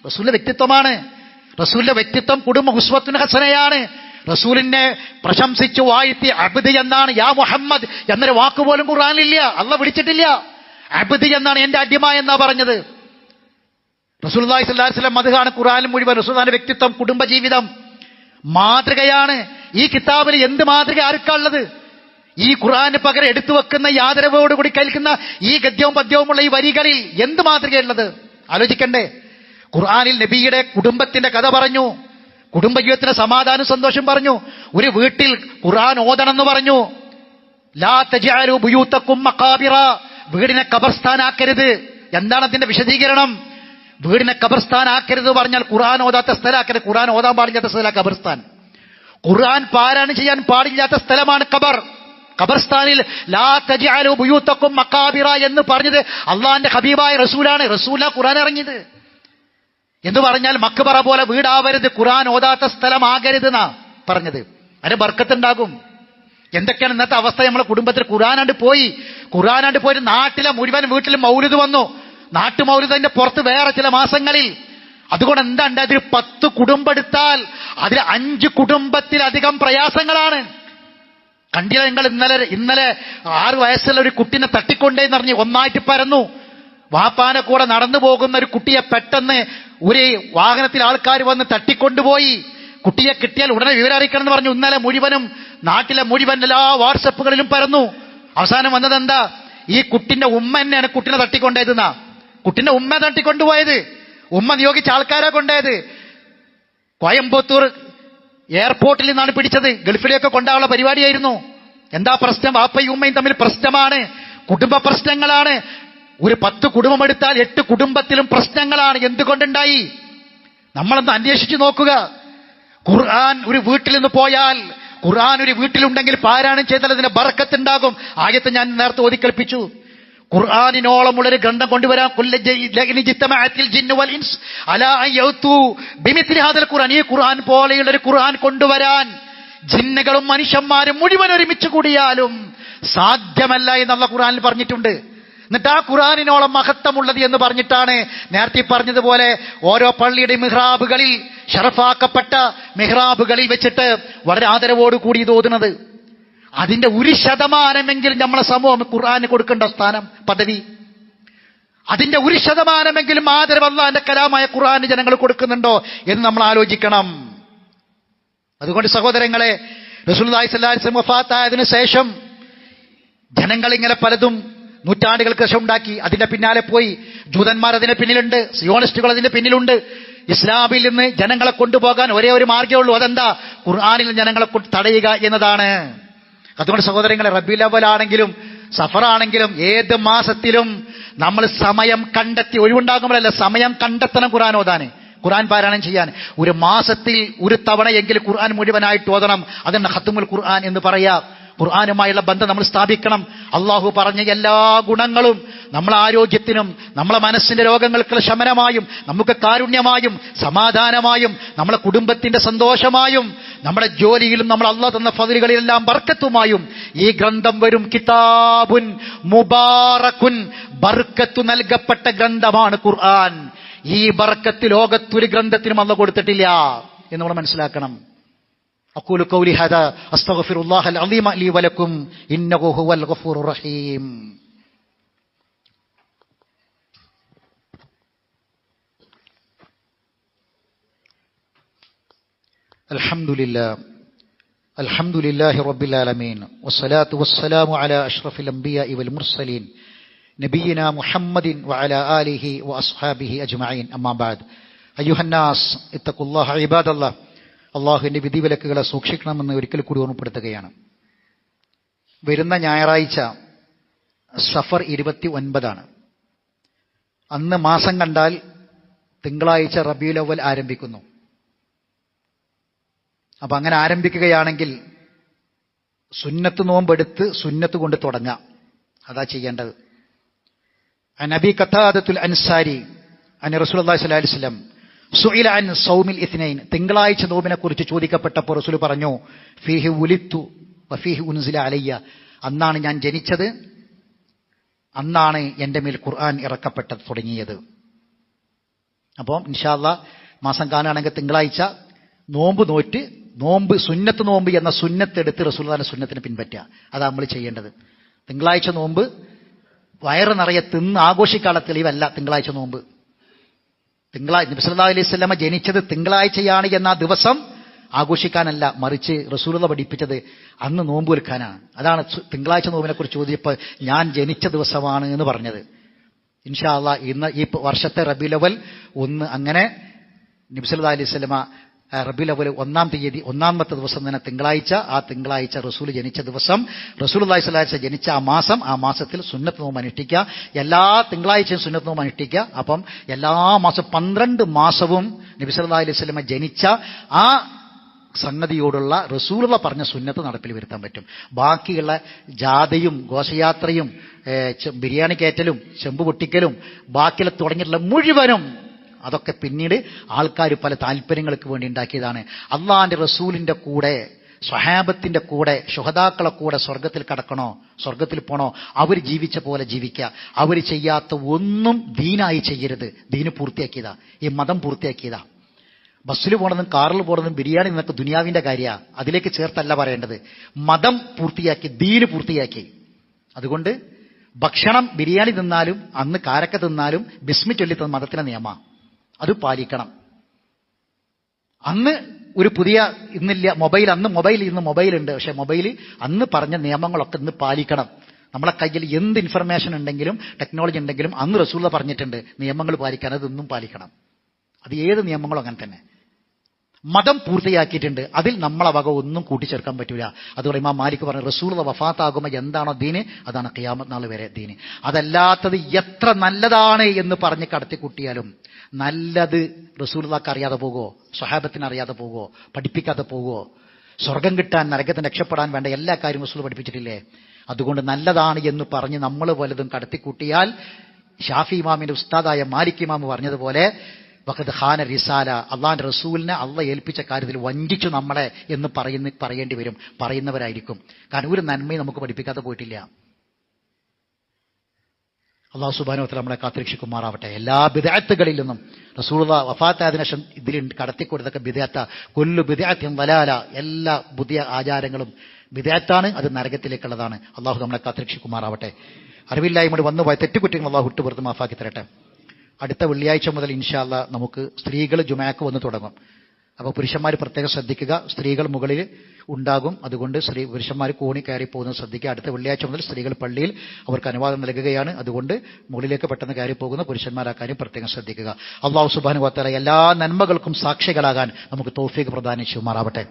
[SPEAKER 1] റസൂലിന്റെ വ്യക്തിത്വമാണ്. റസൂലിന്റെ വ്യക്തിത്വം കുടുംബ ഉസ്വത്തുൻ ഹസനയാണ്. റസൂലിനെ പ്രശംസിച്ചു വാഴ്ത്തി അബ്ദ് എന്നാണ്. യാ മുഹമ്മദ് എന്നൊരു വാക്കുപോലും ഖുർആനിലില്ല, അള്ളാഹ് വിളിച്ചിട്ടില്ല. അബ്ദ് എന്നാണ്, എന്റെ അടിമ എന്നാ പറഞ്ഞത്. റസൂലുള്ളാഹി സ്വല്ലല്ലാഹു അലൈഹി വസല്ലം മദ്ഹാണ് ഖുർആനിൽ മുഴുവൻ. റസൂലുള്ളാഹിന്റെ വ്യക്തിത്വം, കുടുംബജീവിതം മാതൃകയാണ്. ഈ കിതാബിൽ എന്ത് മാതൃക ആർക്കുള്ളത്? ഈ ഖുർആന് പകരം എടുത്തു വെക്കുന്ന ഈ ആദരവോടുകൂടി കേൾക്കുന്ന ഈ ഗദ്യവും പദ്യവുമുള്ള ഈ വരികളിൽ എന്ത് മാതൃകയുള്ളത്? ആലോചിക്കണ്ടേ? ഖുർആനിൽ നബിയുടെ കുടുംബത്തിന്റെ കഥ പറഞ്ഞു, കുടുംബജീവിതത്തിന് സമാധാനം സന്തോഷം പറഞ്ഞു. ഒരു വീട്ടിൽ ഖുർആൻ ഓതണമെന്ന് പറഞ്ഞു. ലാ തജ്അലു ബുയൂതകും മഖാബിറ, വീടിനെ ഖബർസ്ഥാനാക്കരുത്. എന്താണ് അതിന്റെ വിശദീകരണം? വീടിനെ ഖബർസ്ഥാനാക്കരുത് പറഞ്ഞാൽ ഖുർആൻ ഓതാത്ത സ്ഥലമാക്കരുത്. ഖുർആൻ ഓതാൻ പാടില്ലാത്ത സ്ഥലമാണ് ഖബർസ്ഥാൻ. ഖുർആൻ പാരായണം ചെയ്യാൻ പാടില്ലാത്ത സ്ഥലമാണ് ഖബർ. ഖബർസ്ഥാനിൽ ലാ തജ്അലു ബുയൂതകും മഖാബിറ എന്ന് പറഞ്ഞത് അള്ളാഹിന്റെ ഹബീബായ റസൂലാണ്. റസൂലാ ഖുർആൻ ഇറങ്ങിയത്. എന്ന് പറഞ്ഞാൽ മക്ബറ പോലെ വീടാവരുത്, ഖുർആൻ ഓതാത്ത സ്ഥലമാകരുത് എന്നാ പറഞ്ഞത്. അതിന് ബർക്കത്തുണ്ടാകും. എന്തൊക്കെയാണ് ഇന്നത്തെ അവസ്ഥ? നമ്മളെ കുടുംബത്തിൽ ഖുർആനാണ്ട് പോയിട്ട് നാട്ടിലെ മുഴുവൻ വീട്ടിലും മൗലിദ് വന്നു. നാട്ടു മൗലിദിന്റെ പുറത്ത് വേറെ ചില മാസങ്ങളിൽ. അതുകൊണ്ട് എന്താ അതിൽ 10 കുടുംബം എടുത്താൽ അതിൽ 5 കുടുംബത്തിലധികം പ്രയാസങ്ങളാണ്. കണ്ടില്ല നിങ്ങൾ? ഇന്നലെ 6 വയസ്സുള്ള ഒരു കുട്ടിനെ തട്ടിക്കൊണ്ടേന്ന് പറഞ്ഞ് ഒന്നായിട്ട് പരന്നു. വാപ്പാനെ കൂടെ നടന്നു പോകുന്ന ഒരു കുട്ടിയെ പെട്ടെന്ന് ഒരു വാഹനത്തിൽ ആൾക്കാർ വന്ന് തട്ടിക്കൊണ്ടുപോയി. കുട്ടിയെ കിട്ടിയാൽ ഉടനെ വിവരം അറിയിക്കണം എന്ന് പറഞ്ഞു. ഇന്നലെ മുഴുവനും നാട്ടിലെ മുഴുവൻ എല്ലാ വാട്സപ്പുകളിലും പരന്നു. അവസാനം വന്നത് എന്താ? ഈ കുട്ടിന്റെ ഉമ്മ തന്നെയാണ് കുട്ടിനെ തട്ടിക്കൊണ്ടേതെന്നാ. കുട്ടിന്റെ ഉമ്മ തട്ടിക്കൊണ്ടുപോയത്, ഉമ്മ നിയോഗിച്ച ആൾക്കാരെ കൊണ്ടേത്. കോയമ്പത്തൂർ എയർപോർട്ടിൽ നിന്നാണ് പിടിച്ചത്. ഗൾഫിലേക്ക് കൊണ്ടാനുള്ള പരിപാടിയായിരുന്നു. എന്താ പ്രശ്നം? വാപ്പയും ഉമ്മയും തമ്മിൽ പ്രശ്നമാണ്, കുടുംബ പ്രശ്നങ്ങളാണ്. ഒരു 10 കുടുംബം എടുത്താൽ 8 കുടുംബത്തിലും പ്രശ്നങ്ങളാണ്. എന്തുകൊണ്ടുണ്ടായി? നമ്മളൊന്ന് അന്വേഷിച്ചു നോക്കുക. ഖുർആൻ ഒരു വീട്ടിൽ നിന്ന് പോയാൽ, ഖുർആൻ ഒരു വീട്ടിലുണ്ടെങ്കിൽ പാരായണം ചെയ്താൽ അതിന്റെ ബർക്കത്തുണ്ടാകും. ആയത്ത് ഞാൻ നേരത്തെ ഓതിക്കൽപ്പിച്ചു. ഖുർആനിനോളമുള്ളൊരു ഗ്രന്ഥം കൊണ്ടുവരാൻ ഈ ഖുർആൻ പോലെയുള്ളൊരു ഖുർആൻ കൊണ്ടുവരാൻ ജിന്നുകളും മനുഷ്യന്മാരും മുഴുവൻ ഒരുമിച്ച് കൂടിയാലും സാധ്യമല്ല എന്നുള്ള ഖുർആനിൽ പറഞ്ഞിട്ടുണ്ട്. എന്നിട്ട് ആ ഖുർആനിനോളം മഹത്വമുള്ളത് എന്ന് പറഞ്ഞിട്ടാണ് നേരത്തെ പറഞ്ഞതുപോലെ ഓരോ പള്ളിയുടെ മിഹ്റാബുകളിൽ, ഷറഫാക്കപ്പെട്ട മിഹ്റാബുകളിൽ വെച്ചിട്ട് വളരെ ആദരവോടുകൂടി ഇത് ഓതുന്നത്. അതിന്റെ 1% നമ്മളെ സമൂഹം ഖുർആന് കൊടുക്കേണ്ട സ്ഥാനം, പദവി, അതിന്റെ 1% ആദരവ് അല്ലാഹുവിന്റെ കലാമായ ഖുർആന് ജനങ്ങൾ കൊടുക്കുന്നുണ്ടോ എന്ന് നമ്മൾ ആലോചിക്കണം. അതുകൊണ്ട് സഹോദരങ്ങളെ, റസൂലുള്ളാഹി സ്വല്ലല്ലാഹു അലൈഹി വസല്ലം വഫാത്തായതിനു ശേഷം ജനങ്ങൾ ഇങ്ങനെ പലതും നൂറ്റാണ്ടുകൾക്ക് ശേഷം ഉണ്ടാക്കി. അതിന്റെ പിന്നാലെ പോയി. ജൂതന്മാർ അതിന്റെ പിന്നിലുണ്ട്, സിയോണിസ്റ്റുകൾ അതിന്റെ പിന്നിലുണ്ട്. ഇസ്ലാമിൽ നിന്ന് ജനങ്ങളെ കൊണ്ടുപോകാൻ ഒരേ ഒരു മാർഗ്ഗമേ ഉള്ളൂ. അതെന്താ? ഖുർആനിൽ ജനങ്ങളെ തടയുക എന്നതാണ്. അതുകൊണ്ട് സഹോദരങ്ങളെ, റബീഉൽ അവ്വൽ ആണെങ്കിലും സഫറാണെങ്കിലും ഏത് മാസത്തിലും നമ്മൾ സമയം കണ്ടെത്തി, ഒഴിവുണ്ടാകുമ്പോഴല്ല, സമയം കണ്ടെത്തണം ഖുർആൻ ഓതാന്, ഖുർആൻ പാരായണം ചെയ്യാൻ. ഒരു മാസത്തിൽ ഒരു തവണയെങ്കിലും ഖുർആൻ മുഴുവനായിട്ട് ഓതണം. അതാണ് ഖത്മുൽ ഖുർആൻ എന്ന് പറയാ. ഖുർആനുമായുള്ള ബന്ധം നമ്മൾ സ്ഥാപിക്കണം. അള്ളാഹു പറഞ്ഞ എല്ലാ ഗുണങ്ങളും നമ്മളെ ആരോഗ്യത്തിനും നമ്മളെ മനസ്സിന്റെ രോഗങ്ങൾക്കുള്ള ശമനമായും നമുക്ക് കാരുണ്യമായും സമാധാനമായും നമ്മളെ കുടുംബത്തിന്റെ സന്തോഷമായും നമ്മുടെ ജോലിയിലും നമ്മൾ അള്ളാഹ് തന്ന ഫദ്ലുകളിലെല്ലാം ബർക്കത്തുമായും ഈ ഗ്രന്ഥം വരും. കിതാബുൻ മുബാറകുൻ, ബർക്കത്ത് നൽകപ്പെട്ട ഗ്രന്ഥമാണ് ഖുർആൻ. ഈ ബർക്കത്ത് ലോകത്തൊരു ഗ്രന്ഥത്തിനും അള്ളാഹ് കൊടുത്തിട്ടില്ല എന്ന് നമ്മൾ മനസ്സിലാക്കണം. അഖൂലു ഖൗലി ഹദാ അസ്തഗ്ഫിറുല്ലാഹൽ അളീമ ലീ വലക്കും ഇന്നഹു ഹുവൽ ഗഫൂറുർ റഹീം. അൽഹംദുലില്ലാഹി റബ്ബിൽ ആലമീൻ വസ്സലാത്തു വസ്സലാമു അലാ അഷ്റഫിൽ അംബിയാഇ വൽ മുർസലീൻ നബിയിനാ മുഹമ്മദിൻ വഅലാ ആലിഹി വഅസ്ഹാബിഹി അജ്മഈൻ. അമ്മാ ബഅദ്. അയ്യുഹന്നാസ് ഇത്തഖുല്ലാഹ ഇബാദല്ലാഹ്. അള്ളാഹുവിന്റെ വിധിവിലക്കുകളെ സൂക്ഷിക്കണമെന്ന് ഒരിക്കൽ കൂടി ഓർമ്മപ്പെടുത്തുകയാണ്. വരുന്ന ഞായറാഴ്ച സഫർ 29 അന്ന് മാസം കണ്ടാൽ തിങ്കളാഴ്ച റബീഉൽ അവ്വൽ ആരംഭിക്കുന്നു. അപ്പൊ അങ്ങനെ ആരംഭിക്കുകയാണെങ്കിൽ സുന്നത്ത് നോമ്പെടുത്ത് സുന്നത്ത് കൊണ്ട് തുടങ്ങാം. അതാ ചെയ്യേണ്ടത്. അൻ അബീ ഖതാദത്തുൽ അൻസാരി അൻ റസൂലുള്ളാഹി സ്വല്ലല്ലാഹു അലൈഹി വസല്ലം സുഇല അൻ സൗമിൽ ഇത്നൈൻ. തിങ്കളാഴ്ച നോമ്പിനെ കുറിച്ച് ചോദിക്കപ്പെട്ടപ്പോൾ റസൂൽ പറഞ്ഞു, ഫീഹി ഉലിത്തു വഫീഹി ഉൻസില അലയ്യ. അന്നാണ് ഞാൻ ജനിച്ചത്, അന്നാണ് എൻ്റെ മേൽ ഖുർആൻ ഇറക്കപ്പെട്ടത് തുടങ്ങിയത്. അപ്പോൾ ഇൻഷാ അല്ലാഹ് മാസം കാണുകയാണെങ്കിൽ തിങ്കളാഴ്ച നോമ്പ് നോറ്റ് നോമ്പ് സുന്നത്ത് നോമ്പ് എന്ന സുന്നത്ത് എടുത്ത് റസൂലുള്ളാഹിന്റെ സുന്നത്തിനെ പിൻപറ്റുക. അതാണ് നമ്മൾ ചെയ്യേണ്ടത്. തിങ്കളാഴ്ച നോമ്പ് വയറ് നിറയെ തിന്ന് ആഘോഷിക്കാനുള്ള തെളിവല്ല തിങ്കളാഴ്ച നോമ്പ്. നബി സല്ലല്ലാഹു അലൈഹി വസല്ലമ ജനിച്ചത് തിങ്കളാഴ്ചയാണ് എന്ന ദിവസം ആഘോഷിക്കാനല്ല, മറിച്ച് റസൂലുള്ളാഹി പഠിപ്പിച്ചത് അന്ന് നോമ്പ് വെക്കാനാണ്. അതാണ് തിങ്കളാഴ്ച നോമ്പിനെ കുറിച്ച് ചോദിച്ചപ്പോൾ ഞാൻ ജനിച്ച ദിവസമാണ് എന്ന് പറഞ്ഞത്. ഇൻഷാ അല്ലാഹ് ഇന്ന് ഈ വർഷത്തെ റബീഉൽ അവ്വൽ 1 അങ്ങനെ നബി സല്ലല്ലാഹു അലൈഹി വസല്ലമ റബീഉൽ അവ്വൽ 1-ാം തീയതി 1-ാമത്തെ ദിവസം തന്നെ തിങ്കളാഴ്ച, ആ തിങ്കളാഴ്ച റസൂൽ ജനിച്ച ദിവസം, റസൂലുള്ളാഹി സ്വല്ലല്ലാഹു അലൈഹി വസല്ലം ജനിച്ച ആ മാസത്തിൽ സുന്നത്ത് നോമ്പ് അനുഷ്ഠിക്കുക. എല്ലാ തിങ്കളാഴ്ചയും സുന്നത്ത് നോമ്പ് അനുഷ്ഠിക്കുക. അപ്പം എല്ലാ മാസം 12 മാസവും നബി സല്ലല്ലാഹു അലൈഹി വസല്ലം ജനിച്ച ആ സംഗതിയോടുള്ള റസൂലുള്ള പറഞ്ഞ സുന്നത്ത് നടപ്പിൽ വരുത്താൻ പറ്റും. ബാക്കിയുള്ള ജാഥയും ഘോഷയാത്രയും ബിരിയാണി കയറ്റലും ചെമ്പ് പൊട്ടിക്കലും ബാക്കിയുള്ള തുടങ്ങിയിട്ടുള്ള മുഴുവനും അതൊക്കെ പിന്നീട് ആൾക്കാർ പല താല്പര്യങ്ങൾക്ക് വേണ്ടി ഉണ്ടാക്കിയതാണ്. അള്ളാഹിന്റെ റസൂലിന്റെ കൂടെ സ്വഹാബത്തിന്റെ കൂടെ ശുഹദാക്കളെ കൂടെ സ്വർഗത്തിൽ കടക്കണോ, സ്വർഗത്തിൽ പോണോ, അവർ ജീവിച്ച പോലെ ജീവിക്കുക. അവർ ചെയ്യാത്ത ഒന്നും ദീനായി ചെയ്യരുത്. ദീന് പൂർത്തിയാക്കിയതാ, ഈ മതം പൂർത്തിയാക്കിയതാ. ബസ്സിൽ പോണതും കാറിൽ പോണതും ബിരിയാണി നിന്നൊക്കെ ദുനിയാവിന്റെ കാര്യമാണ്, അതിലേക്ക് ചേർത്തല്ല പറയേണ്ടത്. മതം പൂർത്തിയാക്കി, ദീന് പൂർത്തിയാക്കി. അതുകൊണ്ട് ഭക്ഷണം ബിരിയാണി തിന്നാലും അന്ന് കാരക്ക തിന്നാലും ബിസ്മി ചൊല്ലി തന്ന മതത്തിന്റെ നിയമ, അത് പാലിക്കണം. അന്ന് ഒരു പുതിയ ഇന്നില്ല മൊബൈൽ, അന്ന് മൊബൈൽ, ഇന്ന് മൊബൈലുണ്ട്. പക്ഷെ മൊബൈൽ അന്ന് പറഞ്ഞ നിയമങ്ങളൊക്കെ ഇന്ന് പാലിക്കണം. നമ്മളെ കയ്യിൽ എന്ത് ഇൻഫർമേഷൻ ഉണ്ടെങ്കിലും ടെക്നോളജി ഉണ്ടെങ്കിലും അന്ന് റസൂലുള്ള പറഞ്ഞിട്ടുണ്ട് നിയമങ്ങൾ പാലിക്കാൻ, അതൊന്നും പാലിക്കണം. അത് ഏത് നിയമങ്ങളും അങ്ങനെ തന്നെ. മതം പൂർത്തിയാക്കിയിട്ടുണ്ട്, അതിൽ നമ്മളെ വക ഒന്നും കൂട്ടിച്ചേർക്കാൻ പറ്റൂല. അതുകൊണ്ട് ഇമാം മാലിക് പറഞ്ഞു, റസൂലുള്ള വഫാത്താകുമ്പോൾ എന്താണോ ദീന് അതാണ് ഖിയാമത്ത് നാൾ വരെ ദീന്. അതല്ലാത്തത് എത്ര നല്ലതാണ് എന്ന് പറഞ്ഞ് കടത്തിക്കുട്ടിയാലും നല്ലത് റസൂലുള്ളാഹിക്ക് അറിയാതെ പോകുമോ, സ്വഹാബത്തിന് അറിയാതെ പോകുമോ, പഠിപ്പിക്കാതെ പോകുമോ? സ്വർഗം കിട്ടാൻ നരകത്തിന് രക്ഷപ്പെടാൻ വേണ്ട എല്ലാ കാര്യവും റസൂൽ പഠിപ്പിച്ചിട്ടില്ലേ? അതുകൊണ്ട് നല്ലതാണ് എന്ന് പറഞ്ഞ് നമ്മൾ വലുതും കടത്തിക്കൂട്ടിയാൽ ഷാഫി ഇമാമിന്റെ ഉസ്താദായ മാലിക് ഇമാം പറഞ്ഞതുപോലെ വഖദ് ഖാന റിസാല, അള്ളാഹിന്റെ റസൂലിനെ അള്ളാഹ് ഏൽപ്പിച്ച കാര്യത്തിൽ വഞ്ചിച്ചു നമ്മളെ എന്ന് പറയേണ്ടി വരും, പറയുന്നവരായിരിക്കും. കാരണം ഒരു നന്മയും നമുക്ക് പഠിപ്പിക്കാതെ പോയിട്ടില്ല. അള്ളാഹു സുബ്ഹാനഹു വ തആല നമ്മളെ കാത്തുരക്ഷിക്കുമാറാവട്ടെ. എല്ലാ ബിദ്അത്തുകളിൽ നിന്നും റസൂലുള്ളാഹി വഫാത്തായതിനു ശേഷം ഇതിൽ കടത്തിക്കൊടുത്തൊക്കെ ബിദ്അത്ത, കുല്ലു ബിദ്അത്തിൻ ദലാല, എല്ലാ പുതിയ ആചാരങ്ങളും ബിദ്അത്താണ്, അത് നരകത്തിലേക്കുള്ളതാണ്. അള്ളാഹു നമ്മളെ കാത്തുരക്ഷിക്കുമാറാവട്ടെ. അറിവില്ലായ്മയോട് വന്നുപോയ തെറ്റുകുറ്റങ്ങൾ അള്ളാഹു വിട്ടുപുറത്ത് മാഫാക്കി തരട്ടെ. അടുത്ത വെള്ളിയാഴ്ച മുതൽ ഇൻഷാ അല്ലാഹ് നമുക്ക് സ്ത്രീകൾ ജുമഅക്ക് വന്ന് തുടങ്ങും. അപ്പോൾ പുരുഷന്മാർ പ്രത്യേകം ശ്രദ്ധിക്കുക, സ്ത്രീകൾ മുകളിൽ ഉണ്ടാകും. അതുകൊണ്ട് പുരുഷന്മാർ കോണി കയറി പോകുന്നത് ശ്രദ്ധിക്കുക. അടുത്ത വെള്ളിയാഴ്ച മുതൽ സ്ത്രീകൾ പള്ളിയിൽ അവർക്ക് അനുവാദം നൽകുകയാണ്. അതുകൊണ്ട് മുകളിലേക്ക് പെട്ടെന്ന് കയറി പോകുന്ന പുരുഷന്മാർ ആ കാര്യം പ്രത്യേകം ശ്രദ്ധിക്കുക. അല്ലാഹു സുബ്ഹാനഹു വ തആല എല്ലാ നന്മകൾക്കും സാക്ഷികളാകാൻ നമുക്ക് തൗഫീഖ് പ്രദാനം ചെയ്യുമാറാവട്ടെ.